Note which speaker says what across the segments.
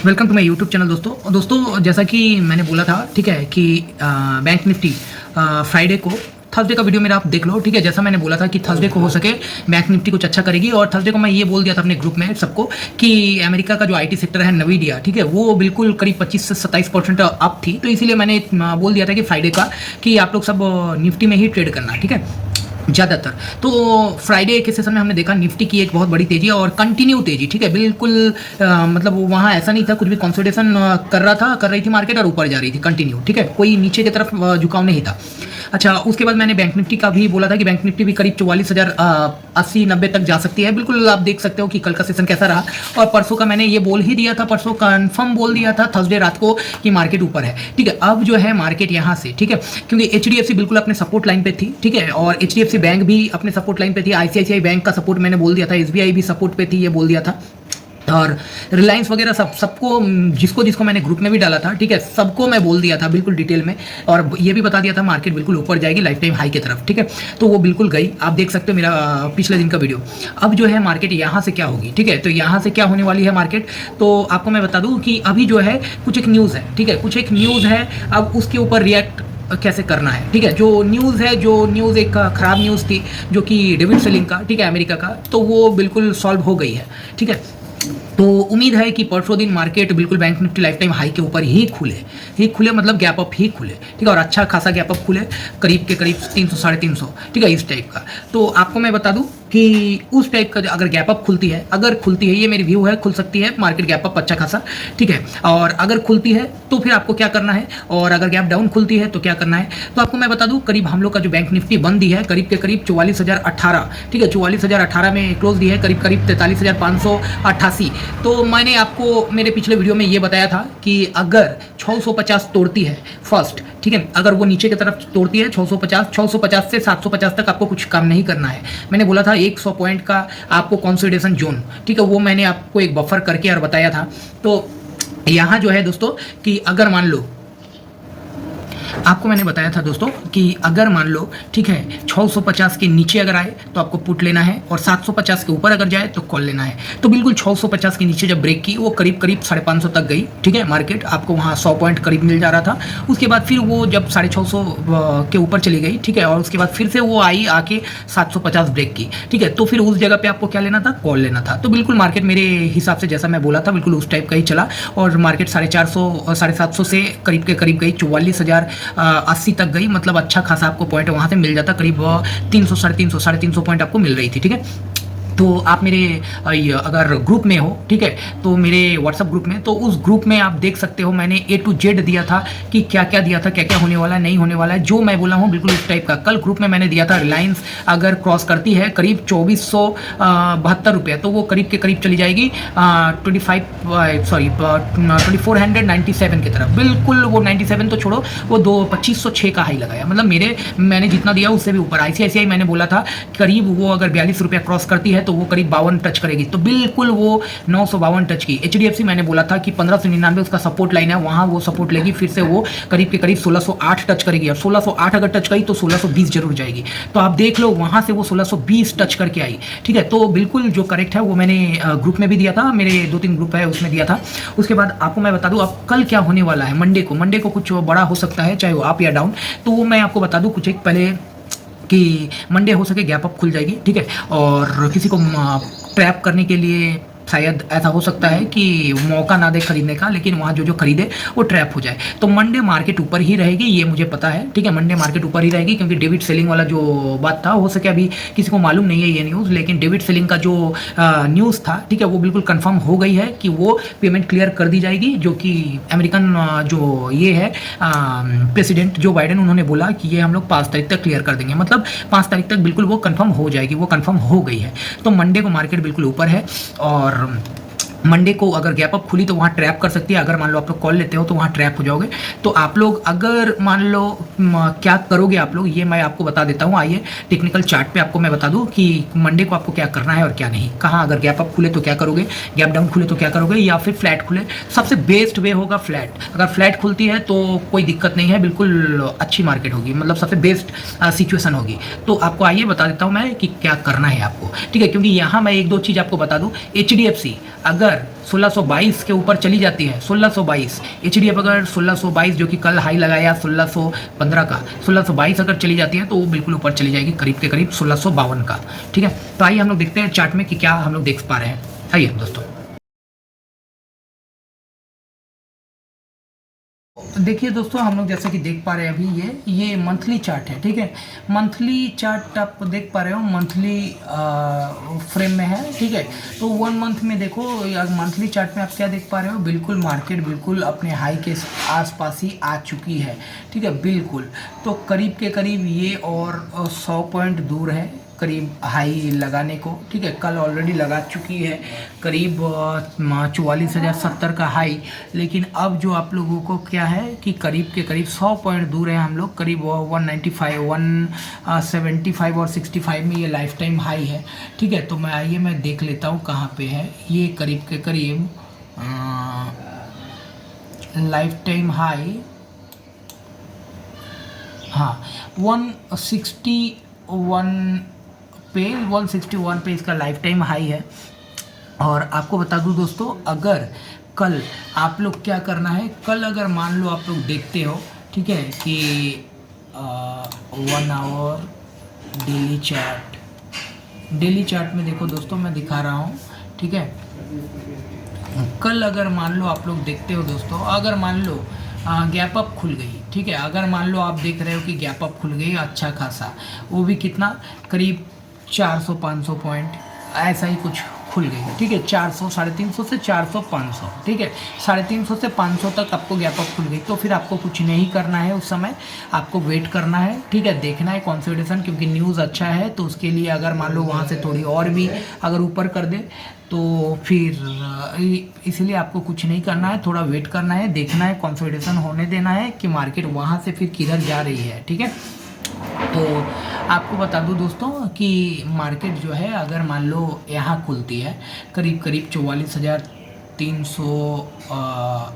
Speaker 1: Welcome to my YouTube channel दोस्तों जैसा कि मैंने बोला था ठीक है कि बैंक निफ्टी फ्राइडे को थर्सडे का वीडियो मेरा आप देख लो ठीक है। जैसा मैंने बोला था कि थर्सडे को हो सके बैंक निफ्टी कुछ अच्छा करेगी और थर्सडे को मैं ये बोल दिया था अपने ग्रुप में सबको कि अमेरिका का जो आईटी सेक्टर है नवीडिया ठीक है वो बिल्कुल करीब 25 से 27% अप थी। तो इसीलिए मैंने बोल दिया था कि फ्राइडे का कि आप लोग सब निफ्टी में ही ट्रेड करना ठीक है ज़्यादातर। तो फ्राइडे के सेशन में हमने देखा निफ्टी की एक बहुत बड़ी तेजी और कंटिन्यू तेजी ठीक है बिल्कुल मतलब वहाँ ऐसा नहीं था कुछ भी कंसोलिडेशन कर रही थी मार्केट और ऊपर जा रही थी कंटिन्यू ठीक है, कोई नीचे की तरफ झुकाव नहीं था। अच्छा उसके बाद मैंने बैंक निफ्टी का भी बोला था कि बैंक निफ्टी भी करीब 44,080-90 तक जा सकती है। बिल्कुल आप देख सकते हो कि कल का सेशन कैसा रहा और परसों का मैंने ये बोल ही दिया था, परसों कंफर्म बोल दिया था थर्सडे रात को कि मार्केट ऊपर है ठीक है। अब जो है मार्केट यहाँ से ठीक है क्योंकि HDFC बिल्कुल अपने सपोर्ट लाइन पे थी ठीक है और HDFC बैंक भी अपने सपोर्ट लाइन पे थी, ICICI बैंक का सपोर्ट मैंने बोल दिया था, SBI भी सपोर्ट पे थी ये बोल दिया था और रिलायंस वगैरह सबको जिसको जिसको मैंने ग्रुप में भी डाला था ठीक है सबको मैं बोल दिया था बिल्कुल डिटेल में और ये भी बता दिया था मार्केट बिल्कुल ऊपर जाएगी लाइफ टाइम हाई की तरफ ठीक है। तो वो बिल्कुल गई, आप देख सकते हो मेरा पिछले दिन का वीडियो। अब जो है मार्केट यहाँ से क्या होगी ठीक है, तो यहाँ से क्या होने वाली है मार्केट, तो आपको मैं बता दूँ कि अभी जो है कुछ एक न्यूज़ है ठीक है, कुछ एक न्यूज़ है। अब उसके ऊपर रिएक्ट कैसे करना है ठीक है। जो न्यूज़ है, जो न्यूज़ एक ख़राब न्यूज़ थी जो कि डेविड सेलिंग का ठीक है अमेरिका का, तो वो बिल्कुल सॉल्व हो गई है ठीक है। तो उम्मीद है कि परसों दिन मार्केट बिल्कुल bank Nifty life time high के ऊपर ही खुले मतलब गैप अप ही खुले ठीक है और अच्छा खासा गैप अप खुले करीब के करीब 300 साढ़े 300 ठीक है इस टाइप का। तो आपको मैं बता दूं कि उस टाइप का अगर गैप अप खुलती है, अगर खुलती है, ये मेरी व्यू है, खुल सकती है मार्केट गैप अप अच्छा खासा ठीक है। और अगर खुलती है तो फिर आपको क्या करना है और अगर गैप डाउन खुलती है तो क्या करना है, तो आपको मैं बता दूं करीब हम लोग का जो बैंक निफ्टी बंद दी है करीब के करीब 44,018 ठीक है 44,018 में क्लोज दी है करीब 43,588। तो मैंने आपको मेरे पिछले वीडियो में ये बताया था कि अगर 650 तोड़ती है फर्स्ट ठीक है, अगर वो नीचे की तरफ तोड़ती है 650 से 750 तक आपको कुछ काम नहीं करना है। मैंने बोला था 100 पॉइंट का आपको कंसोलिडेशन जोन ठीक है वो मैंने आपको एक बफर करके और बताया था। तो यहाँ जो है दोस्तों कि अगर मान लो आपको मैंने बताया था दोस्तों कि अगर मान लो ठीक है 650 के नीचे अगर आए तो आपको पुट लेना है और 750 के ऊपर अगर जाए तो कॉल लेना है। तो बिल्कुल 650 के नीचे जब ब्रेक की वो करीब 550 तक गई ठीक है मार्केट, आपको वहाँ 100 पॉइंट करीब मिल जा रहा था। उसके बाद फिर वो जब 650 के ऊपर चली गई ठीक है और उसके बाद फिर से वो आई आके 750 ब्रेक की ठीक है। तो फिर उस जगह पर आपको क्या लेना था, कॉल लेना था। तो बिल्कुल मार्केट मेरे हिसाब से जैसा मैं बोला था बिल्कुल उस टाइप का ही चला और मार्केट 450 750 से करीब के करीब गई 44,080 तक गई। मतलब अच्छा खासा आपको पॉइंट वहाँ से मिल जाता, करीब 300 साढ़े 300 पॉइंट आपको मिल रही थी ठीक है। तो आप मेरे अगर ग्रुप में हो ठीक है तो मेरे व्हाट्सअप ग्रुप में, तो उस ग्रुप में आप देख सकते हो मैंने A to Z दिया था कि क्या क्या दिया था, क्या क्या होने वाला है नहीं होने वाला है, जो मैं बोला हूँ बिल्कुल उस टाइप का। कल ग्रुप में मैंने दिया था रिलायंस अगर क्रॉस करती है करीब 2472 रुपये तो वो करीब के करीब चली जाएगी 2497 की तरफ। बिल्कुल वो 97 तो छोड़ो, वो 2506 का हाई लगाया। मतलब मैंने जितना दिया उससे भी ऊपर। ICICI मैंने बोला था करीब वो अगर 42 रुपये क्रॉस करती है तो वो करीब 52 टच करेगी, तो बिल्कुल वो 952 टच की। HDFC मैंने बोला था कि 1599 उसका सपोर्ट लाइन है, वहाँ वो सपोर्ट लेगी, फिर से वो करीब के करीब 1608 टच करेगी और 1608 अगर टच करी तो 1620 जरूर जाएगी। तो आप देख लो वहाँ से वो 1620 टच करके आई ठीक है। तो बिल्कुल जो करेक्ट है वो मैंने ग्रुप में भी दिया था, मेरे 2-3 ग्रुप है उसमें दिया था। उसके बाद आपको मैं बता दूँ अब कल क्या होने वाला है। मंडे को कुछ बड़ा हो सकता है, चाहे वो अप या डाउन। तो वो मैं आपको बता दूँ कुछ एक पहले कि मंडे हो सके गैप अप खुल जाएगी ठीक है और किसी को ट्रैप करने के लिए शायद ऐसा हो सकता है कि मौका ना दे खरीदने का, लेकिन वहाँ जो खरीदे वो ट्रैप हो जाए। तो मंडे मार्केट ऊपर ही रहेगी, ये मुझे पता है ठीक है। मंडे मार्केट ऊपर ही रहेगी क्योंकि डेविड सेलिंग वाला जो बात था, हो सके अभी किसी को मालूम नहीं है ये न्यूज़, लेकिन डेविड सेलिंग का जो न्यूज़ था ठीक है वो बिल्कुल कंफर्म हो गई है कि वो पेमेंट क्लियर कर दी जाएगी। जो कि अमेरिकन जो ये है प्रेसिडेंट जो बाइडेन, उन्होंने बोला कि ये हम लोग 5 तारीख तक क्लियर कर देंगे। मतलब 5 तारीख तक बिल्कुल वो कंफर्म हो जाएगी, वो कंफर्म हो गई है। तो मंडे को मार्केट बिल्कुल ऊपर है और मंडे को अगर गैप अप खुली तो वहाँ ट्रैप कर सकती है। अगर मान लो आप लोग कॉल लेते हो तो वहाँ ट्रैप हो जाओगे। तो आप लोग अगर मान लो क्या करोगे आप लोग, ये मैं आपको बता देता हूँ। आइए टेक्निकल चार्ट पे आपको मैं बता दूँ कि मंडे को आपको क्या करना है और क्या नहीं। कहाँ अगर गैप अप खुले तो क्या करोगे, गैप डाउन खुले तो क्या करोगे, या फिर फ्लैट खुले। सबसे बेस्ट वे होगा फ्लैट। अगर फ्लैट खुलती है तो कोई दिक्कत नहीं है, बिल्कुल अच्छी मार्केट होगी, मतलब सबसे बेस्ट सिचुएशन होगी। तो आपको आइए बता देता हूँ मैं कि क्या करना है आपको ठीक है। क्योंकि यहाँ मैं 1-2 चीज़ आपको बता दूँ। HDFC अगर अगर 1622 के ऊपर चली जाती है, 1622 एचडीएफ अगर 1622 जो कि कल हाई लगाया 1615 का, 1622 अगर चली जाती है तो वो बिल्कुल ऊपर चली जाएगी करीब के करीब 1652 का। ठीक है, तो आइए हम लोग देखते हैं चार्ट में कि क्या हम लोग देख पा रहे हैं। आइए दोस्तों, देखिए दोस्तों, हम लोग जैसा कि देख पा रहे हैं अभी ये मंथली चार्ट है। ठीक है, मंथली चार्ट आप देख पा रहे हो, मंथली फ्रेम में है। ठीक है, तो 1 मंथ में देखो, मंथली चार्ट में आप क्या देख पा रहे हो, बिल्कुल मार्केट बिल्कुल अपने हाई के आसपास ही आ चुकी है। ठीक है, बिल्कुल, तो करीब के करीब ये और 100 पॉइंट दूर है करीब हाई लगाने को। ठीक है, कल ऑलरेडी लगा चुकी है करीब 44,070 का हाई, लेकिन अब जो आप लोगों को क्या है कि करीब के करीब 100 पॉइंट दूर है हम लोग, करीब 195, 175 और 65 में ये लाइफ टाइम हाई है। ठीक है, तो मैं देख लेता हूँ कहाँ पे है ये, करीब के करीब लाइफ टाइम हाई, हाँ 161 पे इसका लाइफ टाइम हाई है। और आपको बता दूं दोस्तों, अगर कल आप लोग क्या करना है, कल अगर मान लो आप लोग देखते हो, ठीक है, कि 1 आवर डेली चार्ट में देखो दोस्तों, मैं दिखा रहा हूँ। ठीक है, कल अगर मान लो आप लोग देखते हो दोस्तों, अगर मान लो गैप अप खुल गई, ठीक है, अगर मान लो आप देख रहे हो कि गैप अप खुल गई अच्छा खासा, वो भी कितना, करीब 400-500 पॉइंट ऐसा ही कुछ खुल गई। ठीक है, 400, 350 से 400, 500, ठीक है, 350 से 500 तक आपको गैप अप खुल गई, तो फिर आपको कुछ नहीं करना है, उस समय आपको वेट करना है। ठीक है, देखना है कंसोलिडेशन, क्योंकि न्यूज़ अच्छा है, तो उसके लिए अगर मान लो वहाँ से थोड़ी और भी अगर ऊपर कर दे तो फिर इसलिए आपको कुछ नहीं करना है, थोड़ा वेट करना है, देखना है, कंसोलिडेशन होने देना है कि मार्केट वहाँ से फिर किधर जा रही है। ठीक है, तो आपको बता दूं दोस्तों कि मार्केट जो है अगर मान लो यहाँ खुलती है करीब 44,300,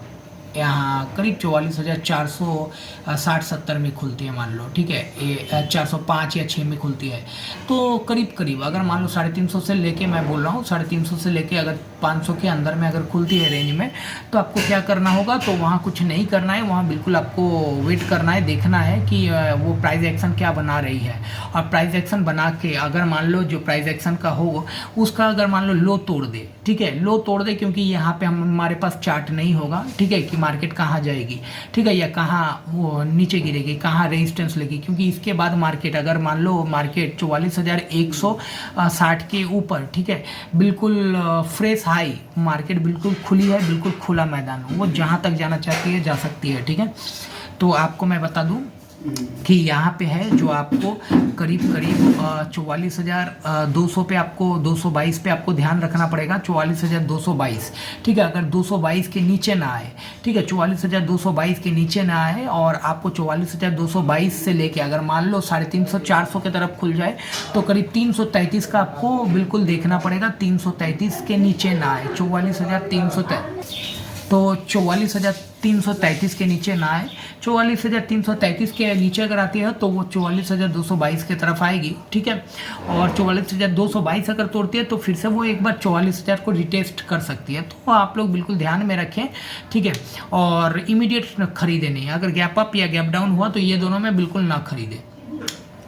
Speaker 1: यहाँ करीब 44,460-70 में खुलती है मान लो। ठीक है, ये 405 या 6 में खुलती है, तो करीब अगर मान लो 350 से लेके, मैं बोल रहा हूँ 350 से लेके अगर 500 के अंदर में अगर खुलती है रेंज में, तो आपको क्या करना होगा, तो वहाँ कुछ नहीं करना है, वहाँ बिल्कुल आपको वेट करना है, देखना है कि वो प्राइस एक्शन क्या बना रही है, और प्राइस एक्शन बना के अगर मान लो जो प्राइस एक्शन का हो उसका अगर मान लो लो तोड़ दे, ठीक है, लो तोड़ दे, क्योंकि यहाँ पे हमारे पास चार्ट नहीं होगा, ठीक है, कि मार्केट कहाँ जाएगी, ठीक है, या कहाँ वो नीचे गिरेगी, कहाँ रेजिस्टेंस लेगी, क्योंकि इसके बाद मार्केट अगर मान लो मार्केट 44,160 के ऊपर, ठीक है, बिल्कुल फ्रेश हाई, मार्केट बिल्कुल खुली है, बिल्कुल खुला मैदान, वो जहाँ तक जाना चाहती है जा सकती है। ठीक है, तो आपको मैं बता दूं कि यहाँ पे है जो आपको करीब 44,200 पे, आपको 222 पे आपको ध्यान रखना पड़ेगा, 44,222। ठीक है, अगर 222 के नीचे ना आए, ठीक है, 44,222 के नीचे ना आए, और आपको 44,222 से लेके अगर मान लो 350-400 के तरफ खुल जाए, तो करीब 333 का आपको बिल्कुल देखना पड़ेगा, 333 के नीचे ना आए, 44,333, तो 44,333 के नीचे ना आए, 44,333 के नीचे अगर आती है तो वो 44,222 की तरफ आएगी। ठीक है, और 44,222 अगर तोड़ती है तो फिर से वो एक बार 44,000 को रिटेस्ट कर सकती है, तो आप लोग बिल्कुल ध्यान में रखें। ठीक है, और इमीडिएट खरीदे नहीं, अगर गैप अप या गैप डाउन हुआ तो ये दोनों में बिल्कुल ना खरीदे।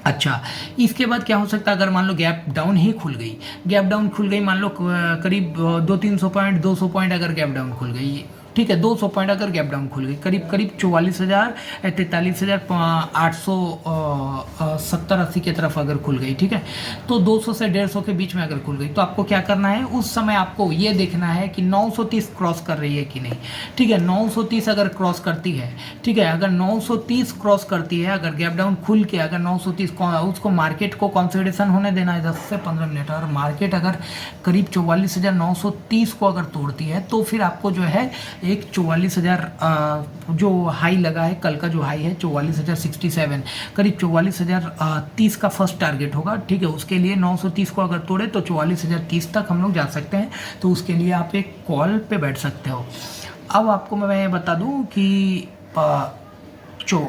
Speaker 1: अच्छा, इसके बाद क्या हो सकता है, अगर मान लो गैप डाउन ही खुल गई, गैप डाउन खुल गई, मान लो करीब 200-300 पॉइंट, 200 पॉइंट अगर गैप डाउन खुल गई, ठीक है, 200 पॉइंट अगर गैप डाउन खुल गई, करीब 44,000 43,870-80 की तरफ अगर खुल गई, ठीक है, तो 200 से 150 के बीच में अगर खुल गई, तो आपको क्या करना है, उस समय आपको ये देखना है कि 930 क्रॉस कर रही है कि नहीं। ठीक है, 930 अगर क्रॉस करती है, ठीक है, अगर 930 क्रॉस करती है, अगर गैप डाउन खुल के अगर 930, उसको मार्केट को कंसोलिडेशन होने देना है 10 से 15 मिनट, और मार्केट अगर करीब 44,930 को अगर तोड़ती है, तो फिर आपको जो है एक 44,000 जो हाई लगा है, कल का जो हाई है 44,067, करीब 44,030 का फर्स्ट टारगेट होगा। ठीक है, उसके लिए 930 को अगर तोड़े तो 44,030 तक हम लोग जा सकते हैं, तो उसके लिए आप एक कॉल पे बैठ सकते हो। अब आपको मैं बता दूं कि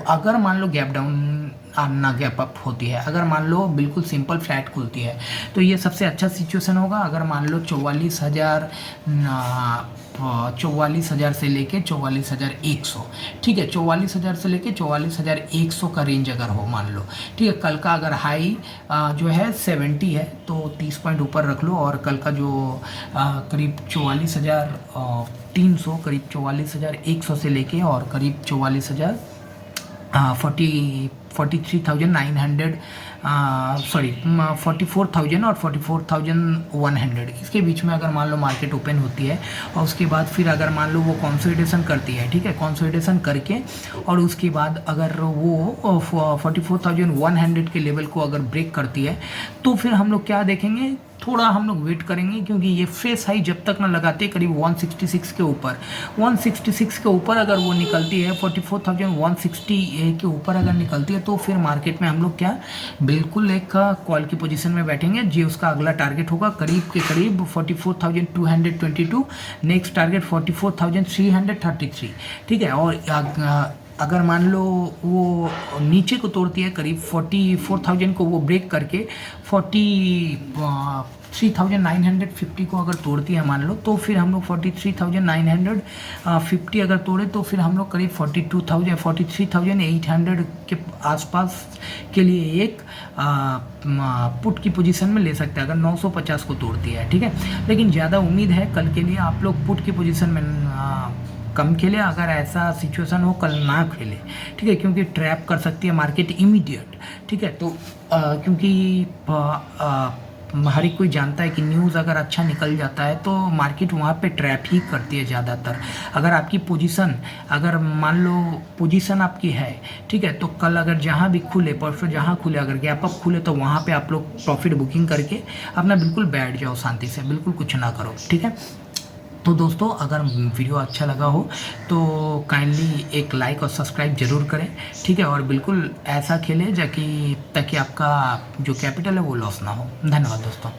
Speaker 1: अगर मान लो गैप डाउन ना गैप अप होती है। अगर मान लो बिल्कुल सिंपल फ्लैट खुलती है तो ये सबसे अच्छा सिचुएशन होगा। अगर मान लो 44,000 से लेके 44,100, ठीक है, 44,000 से लेके 44,100 का रेंज अगर हो मान लो, ठीक है। कल का अगर हाई जो है 70 है तो 30 पॉइंट ऊपर रख लो, और कल का जो करीब 44,300, करीब 44,100 से लेके और करीब 43,900 सॉरी 44,000 और 44,100 इसके बीच में अगर मान लो मार्केट ओपन होती है, और उसके बाद फिर अगर मान लो वो कंसोलिडेशन करती है, ठीक है, कंसोलिडेशन करके और उसके बाद अगर वो 44,100 के लेवल को अगर ब्रेक करती है तो फिर हम लोग क्या देखेंगे, थोड़ा हम लोग वेट करेंगे, क्योंकि ये फ्रेश हाई जब तक ना लगाते करीब 166 के ऊपर, 166 के ऊपर अगर वो निकलती है, 44,160 के ऊपर अगर निकलती है तो फिर मार्केट में हम लोग क्या बिल्कुल एक कॉल की पोजीशन में बैठेंगे। जी उसका अगला टारगेट होगा करीब के करीब 44,222, नेक्स्ट टारगेट 44,333, ठीक है। और अगर मान लो वो नीचे को तोड़ती है करीब 44,000 को वो ब्रेक करके 43,950 को अगर तोड़ती है मान लो, तो फिर हम लोग 43,950 अगर तोड़े तो फिर हम लोग करीब 43,800 के आसपास के लिए एक पुट की पोजीशन में ले सकते हैं अगर 950 को तोड़ती है, ठीक है। लेकिन ज़्यादा उम्मीद है कल के लिए आप लोग पुट की पोजीशन में कम खेले, अगर ऐसा सिचुएशन हो कल ना खेले, ठीक है, क्योंकि ट्रैप कर सकती है मार्केट इमीडिएट, ठीक है। तो क्योंकि हर एक कोई जानता है कि न्यूज़ अगर अच्छा निकल जाता है तो मार्केट वहाँ पे ट्रैप ही करती है ज़्यादातर। अगर आपकी पोजीशन, अगर मान लो पोजीशन आपकी है, ठीक है, तो कल अगर जहाँ भी खुले, परसों जहाँ खुले अगर गैप अप खुले तो वहाँ पे आप लोग प्रॉफिट बुकिंग करके अपना बिल्कुल बैठ जाओ शांति से, बिल्कुल कुछ ना करो, ठीक है। तो दोस्तों अगर वीडियो अच्छा लगा हो तो काइंडली एक लाइक और सब्सक्राइब जरूर करें, ठीक है, और बिल्कुल ऐसा खेलें ताकि आपका जो कैपिटल है वो लॉस ना हो। धन्यवाद दोस्तों।